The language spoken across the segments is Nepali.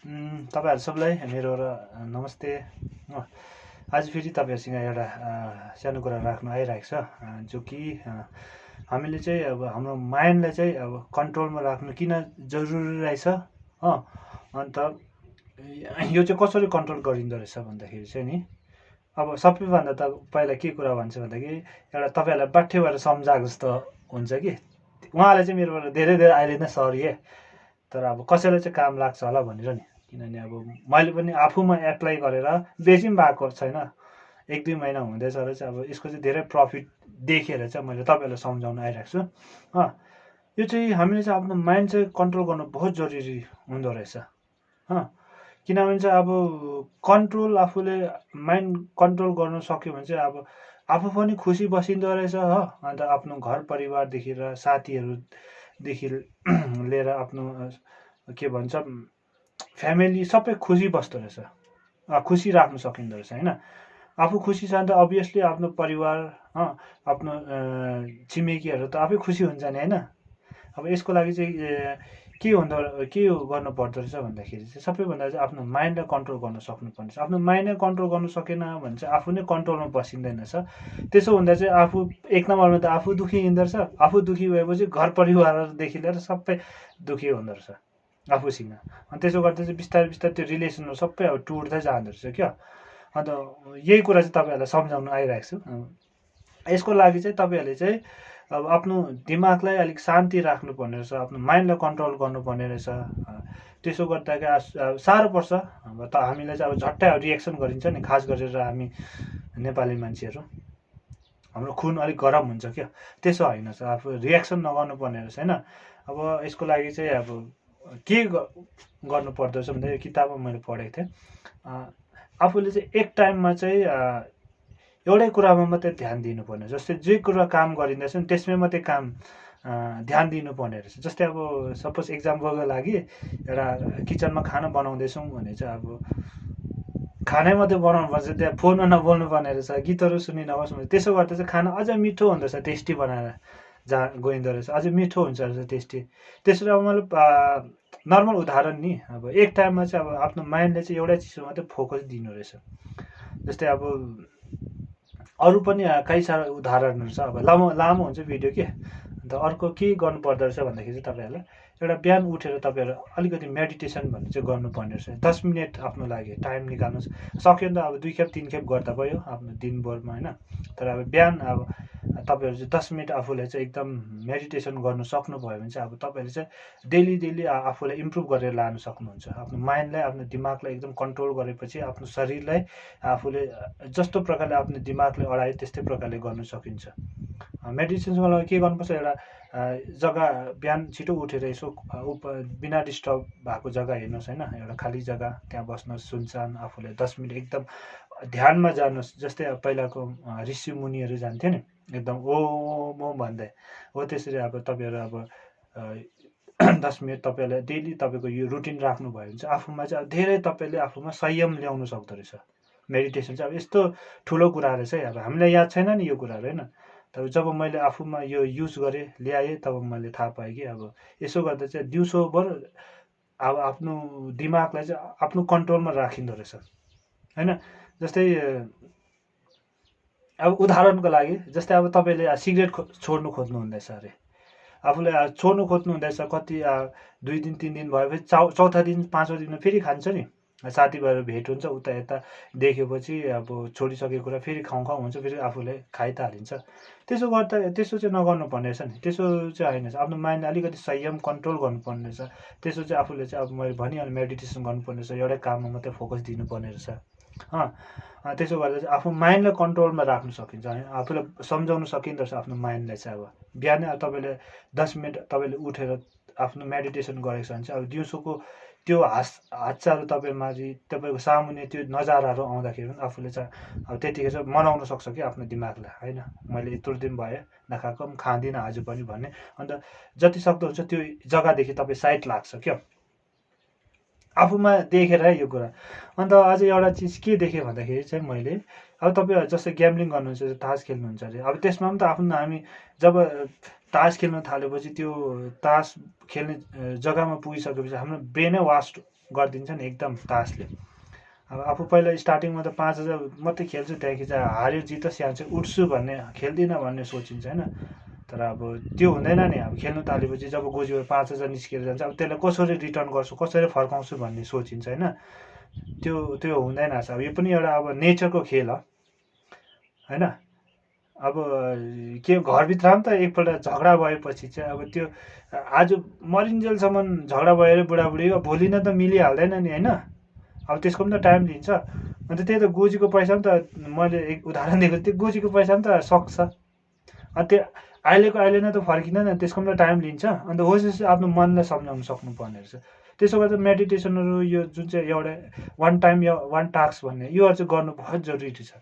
तपाईँहरू सबलाई मेरो नमस्ते। आज फेरि तपाईँहरूसँग एउटा सानो कुरा राख्न आइरहेको छ, जो कि हामीले चाहिँ अब हाम्रो माइन्डलाई चाहिँ अब कन्ट्रोलमा राख्नु किन जरुरी रहेछ, अन्त यो चाहिँ कसरी कन्ट्रोल गरिँदो रहेछ भन्दाखेरि चाहिँ नि, अब सबैभन्दा त पहिला के कुरा भन्छ भन्दाखेरि एउटा तपाईँहरूलाई बाठ्य भएर सम्झाएको जस्तो हुन्छ कि उहाँलाई चाहिँ मेरोबाट धेरै धेरै अहिले नै सरी है, तर अब कसैलाई चाहिँ काम लाग्छ होला भनेर नि। किनभने अब मैले पनि आफूमा एप्लाई गरेर बेसी पनि भएको छैन, 1-2 महिना हुँदैछ र चाहिँ अब यसको चाहिँ धेरै प्रफिट देखेर चाहिँ मैले तपाईँहरूलाई सम्झाउन आइरहेको छु। यो चाहिँ हामीले चाहिँ आफ्नो माइन्ड चाहिँ कन्ट्रोल गर्नु बहुत जरुरी हुँदो रहेछ। किनभने चाहिँ अब कन्ट्रोल आफूले माइन्ड कन्ट्रोल गर्नु सक्यो भने चाहिँ अब आफू पनि खुसी बसिँदो रहेछ हो। अन्त आफ्नो घर परिवारदेखि र साथीहरूदेखि लिएर आफ्नो के भन्छ फ्यामिली सबै खुसी बस्दो रहेछ, खुसी राख्नु सकिँदो रहेछ होइन। आफू खुसी छ भने त अभियसली आफ्नो परिवार आफ्नो छिमेकीहरू त आफै खुसी हुन्छ नि होइन। अब यसको लागि चाहिँ के गर्नु पर्दो रहेछ भन्दाखेरि चाहिँ सबैभन्दा चाहिँ आफ्नो माइन्डलाई कन्ट्रोल गर्न सक्नुपर्ने छ। आफ्नो माइन्डलाई कन्ट्रोल गर्न सकेन भने चाहिँ आफू नै कन्ट्रोलमा बसिँदैन रहेछ। त्यसो हुँदा चाहिँ आफू एक नम्बरमा त आफू दुःखी हिँड्दो रहेछ। आफू दुःखी भएपछि घर परिवारदेखि लिएर सबै दुःखी हुँदो रहेछ आफूसँग। अनि त्यसो गर्दा चाहिँ बिस्तारै बिस्तारै त्यो रिलेसनहरू सबै अब टुट्दै जाँदो रहेछ क्या। अन्त यही कुरा चाहिँ तपाईँहरूलाई सम्झाउनु आइरहेको छु। यसको लागि चाहिँ तपाईँहरूले चाहिँ अब आफ्नो दिमागलाई अलिक शान्ति राख्नुपर्ने रहेछ, आफ्नो माइन्डलाई कन्ट्रोल गर्नुपर्ने रहेछ। त्यसो गर्दाखेरि साह्रो पर्छ। अब त हामीलाई चाहिँ अब झट्टै रिएक्सन गरिन्छ नि, खास गरेर हामी नेपाली मान्छेहरू हाम्रो खुन अलिक गरम हुन्छ क्या। त्यसो होइन छ, आफू रिएक्सन नगर्नुपर्ने रहेछ होइन। अब यसको लागि चाहिँ अब के गर्नु पर्दो रहेछ भन्दा यो किताबमा मैले पढेको थिएँ। आफूले चाहिँ एक टाइममा चाहिँ एउटै कुरामा मात्रै ध्यान दिनुपर्ने। जस्तै जे कुरा काम गरिँदैछ नि त्यसमै मात्रै काम ध्यान दिनुपर्ने रहेछ। जस्तै अब सपोज इक्जाम्पलको लागि एउटा किचनमा खाना बनाउँदैछौँ भने चाहिँ अब खानै मात्रै बनाउनु पर्छ, त्यहाँ फोनमा नबोल्नु पर्ने रहेछ, गीतहरू सुनिनहोस् भने। त्यसो गर्दा चाहिँ खाना अझ मिठो हुँदो रहेछ, टेस्टी बनाएर गइँदो रहेछ, अझै मिठो हुन्छ रहेछ, टेस्टी। त्यसरी अब मैले नर्मल उदाहरण नि, अब एक टाइममा चाहिँ अब आफ्नो माइन्डले चाहिँ एउटै चिजमा मात्रै फोकस दिनु रहेछ। जस्तै अब अरू पनि कहीँ साह्रो उदाहरणहरू छ, अब लामो हुन्छ भिडियो के। अन्त अर्को के गर्नुपर्दो रहेछ भन्दाखेरि चाहिँ तपाईँहरूलाई एउटा बिहान उठेर तपाईँहरू अलिकति मेडिटेसन भन्ने चाहिँ गर्नुपर्ने रहेछ। 10 मिनट आफ्नो लागि टाइम निकाल्नुहोस्। सक्यो भने त अब 2 खेप 3 खेप गर्दा भयो आफ्नो दिनभरमा होइन। तर अब बिहान अब तपाईँहरू चाहिँ 10 मिनट आफूलाई चाहिँ एकदम मेडिटेसन गर्नु सक्नुभयो भने चाहिँ अब तपाईँहरूले चाहिँ डेली आफूलाई इम्प्रुभ गरेर लानु सक्नुहुन्छ। आफ्नो माइन्डलाई आफ्नो दिमागलाई एकदम कन्ट्रोल गरेपछि आफ्नो शरीरलाई आफूले जस्तो प्रकारले आफ्नो दिमागले अडायो त्यस्तै प्रकारले गर्नु सकिन्छ। मेडिटेसनको लागि के गर्नुपर्छ, एउटा जग्गा बिहान छिटो उठेर यसो बिना डिस्टर्ब भएको जग्गा हेर्नुहोस् होइन। एउटा खाली जग्गा त्यहाँ बस्नुहोस्, सुनसान, आफूले 10 मिनट एकदम ध्यानमा जानुहोस्। जस्तै अब पहिलाको ऋषि मुनिहरू जान्थ्यो नि, एकदम ओम भन्दै हो। त्यसरी अब तपाईँहरू अब 10 मिनट तपाईँहरूले डेली तपाईँको यो रुटिन राख्नुभयो भने चाहिँ आफूमा चाहिँ अब धेरै तपाईँले आफूमा संयम ल्याउनु सक्दो रहेछ। मेडिटेसन चाहिँ अब यस्तो ठुलो कुरा रहेछ है। अब हामीलाई याद छैन नि यो कुराहरू होइन। तर जब मैले आफूमा यो युज गरेँ, ल्याएँ, तब मैले थाहा पाएँ कि अब यसो गर्दा चाहिँ दिउँसोभर अब आफ्नो दिमागलाई चाहिँ आफ्नो कन्ट्रोलमा राखिँदो रहेछ होइन। जस्तै अब उदाहरणको लागि, जस्तै अब तपाईँले सिगरेट छोड्नु खोज्नु हुँदैछ अरे, आफूले छोड्नु खोज्नु हुँदैछ, कति 2 दिन 3 दिन भएपछि चौथा दिन 5औँ दिनमा फेरि खान्छ नि, साथीभाइहरू भेट हुन्छ, उता यता देखेपछि अब छोडिसकेको कुरा फेरि खाउँ हुन्छ, फेरि आफूले खाइ त हालिन्छ। त्यसो गर्दा त्यसो चाहिँ नगर्नुपर्ने रहेछ नि। त्यसो चाहिँ होइन, आफ्नो माइन्डलाई अलिकति संयम कन्ट्रोल गर्नुपर्ने रहेछ। त्यसो चाहिँ आफूले चाहिँ अब मैले भनिहालेँ मेडिटेसन गर्नुपर्ने रहेछ, एउटै काममा मात्रै फोकस दिनुपर्ने रहेछ। त्यसो गर्दा चाहिँ आफ्नो माइन्डलाई कन्ट्रोलमा राख्नु सकिन्छ होइन। आफूलाई सम्झाउनु सकिँदो रहेछ आफ्नो माइन्डलाई चाहिँ। अब बिहानै तपाईँले 10 मिनट तपाईँले उठेर आफ्नो मेडिटेसन गरेको छ भने चाहिँ अब दिउँसोको त्यो हादसाहरू तपाईँमाथि, तपाईँको सामुन्ने त्यो नजाराहरू आउँदाखेरि पनि आफूले चाहिँ अब त्यतिखेर चाहिँ मनाउन सक्छ कि आफ्नो दिमागलाई होइन, मैले यत्रो दिन भयो नखाएको, पनि खाँदिनँ आज पनि भन्ने। अन्त जति सक्दो हुन्छ त्यो जग्गादेखि तपाईँ साइड लाग्छ क्या, आफूमा देखेर है यो कुरा। अन्त अझै एउटा चिज के देखेँ भन्दाखेरि चाहिँ मैले, अब तपाईँ जस्तै ग्याम्लिङ गर्नुहुन्छ, तास खेल्नुहुन्छ अरे, अब त्यसमा पनि त आफ्नो हामी जब तास खेल्न थालेपछि त्यो तास खेल्ने जग्गामा पुगिसकेपछि हाम्रो ब्रेनै वास्ट गरिदिन्छ नि एकदम तासले। अब आफू पहिला स्टार्टिङमा त 5000 मात्रै खेल्छु, त्यहाँदेखि चाहिँ हार्यो जित स्याहार चाहिँ उठ्छु भन्ने, खेल्दिनँ भन्ने सोचिन्छ होइन। तर अब त्यो हुँदैन नि। अब खेल्नु थालेपछि जब गोजीबाट 5000 निस्किएर जान्छ, अब त्यसलाई कसरी रिटर्न गर्छु, कसरी फर्काउँछु भन्ने सोचिन्छ होइन। त्यो हुँदैन रहेछ। अब यो पनि एउटा अब नेचरको खेल हो होइन। अब के घरभित्र पनि त एकपल्ट झगडा भएपछि चाहिँ अब त्यो आज मरिन्जेलसम्म झगडा भएर बुढाबुढीको भोलि नै त मिलिहाल्दैन नि होइन। अब त्यसको पनि त टाइम लिन्छ। अन्त त्यही त गोजीको पैसा पनि त मैले एक उदाहरण दिएको, त्यो गोजीको पैसा पनि त सक्छ। अनि त्यो अहिले नै त फर्किँदैन, त्यसको पनि त टाइम लिन्छ। अन्त होस् आफ्नो मनलाई सम्झाउनु सक्नुपर्ने रहेछ। त्यसो गर्दा मेडिटेसनहरू यो जुन चाहिँ एउटा वान टाइम या वान टास्क भन्ने योहरू चाहिँ गर्नु बहुत जरुरी छ।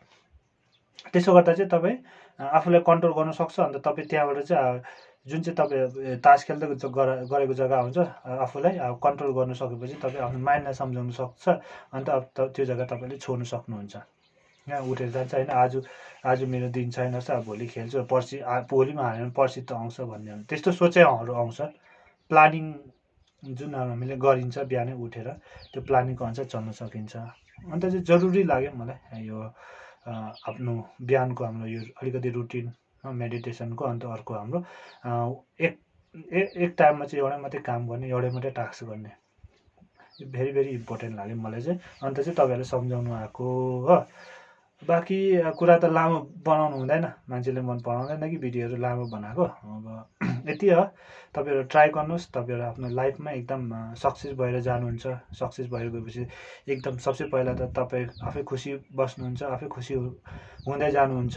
त्यसो गर्दा चाहिँ तपाईँ आफूलाई कन्ट्रोल गर्न सक्छ। अन्त तपाईँ त्यहाँबाट चाहिँ जुन चाहिँ तपाईँ तास खेल्दै गरेको जग्गा हुन्छ, आफूलाई अब कन्ट्रोल गर्न सकेपछि तपाईँ आफ्नो माइन्डलाई सम्झाउनु सक्छ। अन्त अब त्यो जग्गा तपाईँले छोड्नु सक्नुहुन्छ। यहाँ उठेर जान्छ होइन, आज मेरो दिन छैन रहेछ, अब भोलि खेल्छु, पर्सि भोलिमा हाल्यो भने पर्सि त आउँछ भन्ने त्यस्तो सोचाइहरू आउँछ। प्लानिङ जुन हामीले गरिन्छ बिहानै उठेर, त्यो प्लानिङको अनुसार चल्न सकिन्छ। अन्त चाहिँ जरुरी लाग्यो मलाई यो आफ्नो बिहानको हाम्रो यो अलिकति रुटिन मेडिटेसनको। अन्त अर्को हाम्रो एक टाइममा चाहिँ एउटा मात्रै काम गर्ने, एउटै मात्रै टास्क गर्ने, यो भेरी भेरी इम्पोर्टेन्ट लाग्यो मलाई चाहिँ। अन्त चाहिँ तपाईँहरूलाई सम्झाउनु आएको हो। बाँकी कुरा त लामो बनाउनु हुँदैन, मान्छेले मन पराउँदैन कि भिडियोहरू लामो बनाएको। अब यति हो, तपाईँहरू ट्राई गर्नुहोस्। तपाईँहरू आफ्नो लाइफमा एकदम सक्सेस भएर जानुहुन्छ। सक्सेस भएर गएपछि एकदम सबसे पहिला त तपाईँ आफै खुसी बस्नुहुन्छ, आफै खुसी हुँदै जानुहुन्छ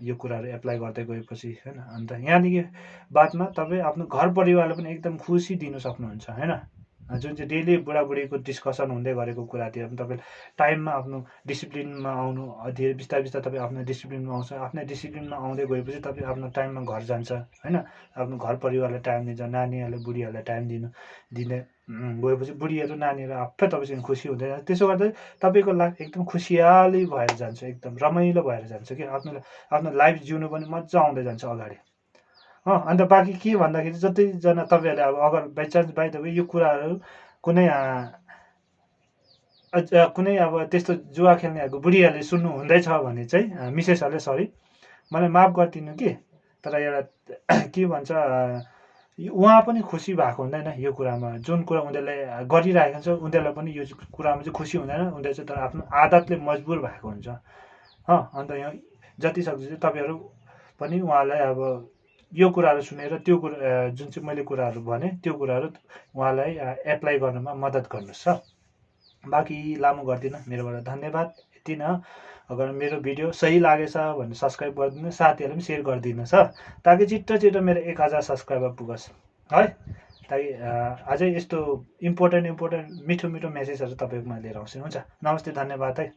यो कुराहरू एप्लाई गर्दै गएपछि होइन। अन्त यहाँदेखि बादमा तपाईँ आफ्नो घर परिवारलाई पनि एकदम खुसी दिनु सक्नुहुन्छ होइन। जुन चाहिँ डेली बुढाबुढीको डिस्कसन हुँदै गरेको कुरातिर पनि तपाईँ टाइममा आफ्नो डिसिप्लिनमा आउनु, धेरै बिस्तारै बिस्तारै तपाईँ आफ्नो डिसिप्लिनमा आउँछ। आफ्नै डिसिप्लिनमा आउँदै गएपछि तपाईँ आफ्नो टाइममा घर जान्छ होइन। आफ्नो घर परिवारलाई टाइम दिन्छ, नानीहरूलाई बुढीहरूलाई टाइम दिँदै गएपछि बुढीहरू नानीहरू आफै तपाईँसँग खुसी हुँदै जान्छ। त्यसो गर्दा तपाईँको लाइफ एकदम खुसियाली भएर जान्छ, एकदम रमाइलो भएर जान्छ कि आफ्नो लाइफ जिउनु पनि मजा आउँदै जान्छ अगाडि। अन्त बाँकी के भन्दाखेरि जतिजना तपाईँहरूले अब अगर बाइचान्स बाई द वे यो कुराहरू कुनै अब त्यस्तो जुवा खेल्नेहरूको बुढीहरूले सुन्नु हुँदैछ भने चाहिँ मिसेसहरूले सरी मलाई माफ गरिदिनु कि। तर एउटा के भन्छ, उहाँ पनि खुसी भएको हुँदैन यो कुरामा। जुन कुरा उनीहरूले गरिरहेको हुन्छ उनीहरूलाई पनि यो कुरामा चाहिँ खुसी हुँदैन। उनीहरू चाहिँ तर आफ्नो आदतले मजबुर भएको हुन्छ। अन्त यो जतिसक्दो चाहिँ तपाईँहरू पनि उहाँलाई अब यो कुराहरू सुनेर त्यो कुरा जुन चाहिँ मैले कुराहरू भने त्यो कुराहरू उहाँलाई एप्लाई गर्नमा मद्दत गर्नुहोस्। बाँकी लामो गर्दिनँ, मेरोबाट धन्यवाद, यति नै। अगर मेरो भिडियो सही लागेछ भने सब्सक्राइब गरिदिनु, साथीहरूले पनि सेयर गरिदिनुहोस् ताकि छिट्टो मेरो 1000 सब्सक्राइबर पुगोस् है। ताकि अझै यस्तो इम्पोर्टेन्ट मिठो मेसेजहरू तपाईँकोमा लिएर आउँछु। हुन्छ, नमस्ते, धन्यवाद है।